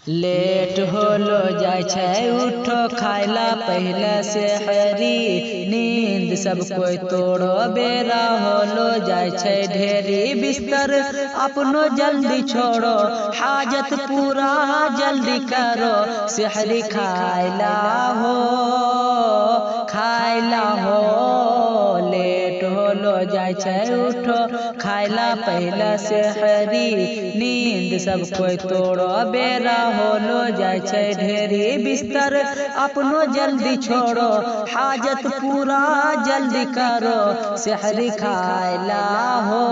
Late होलो जाय छै उठो खाइला पहले से हरी नींद सब कोई तोड़ो बेरा होलो जाय छै ढेरी बिस्तर अपनो जल्दी छोड़ो हाजत पूरा जल्दी करो सेहरी खाइला हो लेट होलो जाय छै उठो खाइला पहले से हरी नींद सब कोई तोड़ो बेरा होलो जाय छै ढेरी बिस्तर अपनो जल्दी छोड़ो हाजत पूरा जल्दी करो सेहरी खाइला हो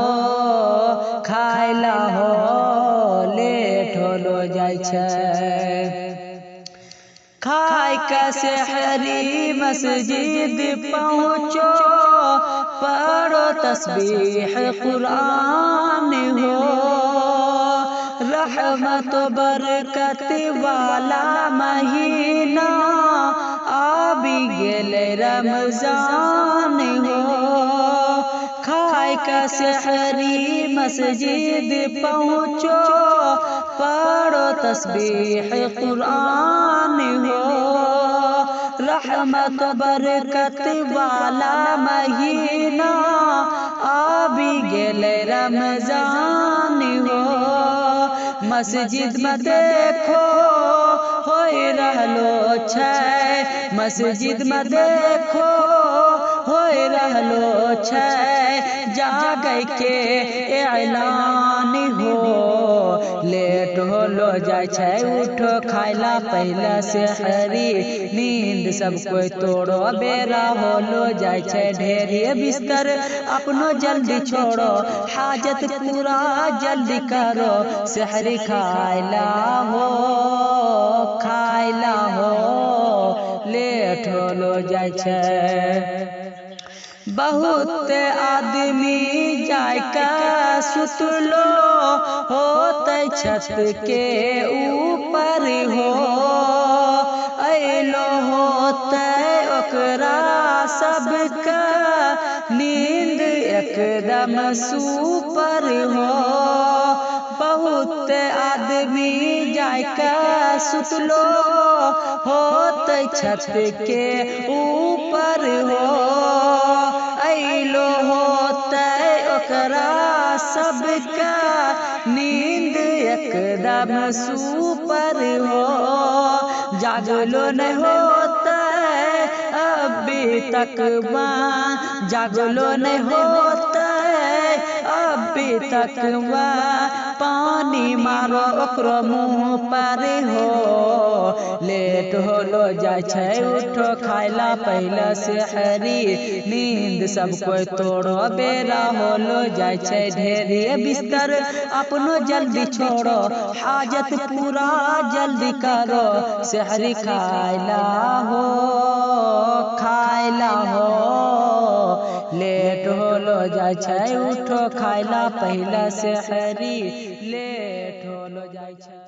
लेट होलो जाय छै खाय के सेहरी मस्जिद पहुँचो पढ़ो तस्बीह कुरान हो रहमत बरकत वाला महीना आबि गेलै रमजान हो खाय के सेहरी मस्जिद पहुँचो पढ़ो तस्बीह कुरान हो रहमत बरकत वाला महीना आबि गेलै रमजान हो मस्जिद में देखो होय रहलो छै मस्जिद में देखो होय रहलो छै जागै के ऐलान हो लेट होलो जाय छै उठो खाइला पहले से हरी नींद सब कोई तोड़ो बेरा होलो जाय छै ढेरी बिस्तर अपनो जल्दी छोड़ो हाजत पूरा जल्दी करो सेहरी खाइला हो लेट होलो जाय छै बहुत आदमी जाय का सुतलो होते छत के ऊपर हो अइलो होते ओकरा सबका नींद एकदम सुपर हो बहुत आदमी जाय का सुतलो होते छत के ऊपर हो अइलो होते ओकरा सबका नींद एकदम सुपर हो जागलो न होता अभी तक जागलो न होता अभी तक पानी मारो ओकरो मुँह पर हो लेट होलो जाय छै उठो खाइला पहले से हरी नींद सब कोई तोड़ो बेरा होलो जाय छै ढेरी बिस्तर अपनो जल्दी छोड़ो हाजत पूरा जल्दी करो सेहरी खाइला हो लेट होलो जाय छै उठो खाइला पहले से हरी लेट होलो जाय छै।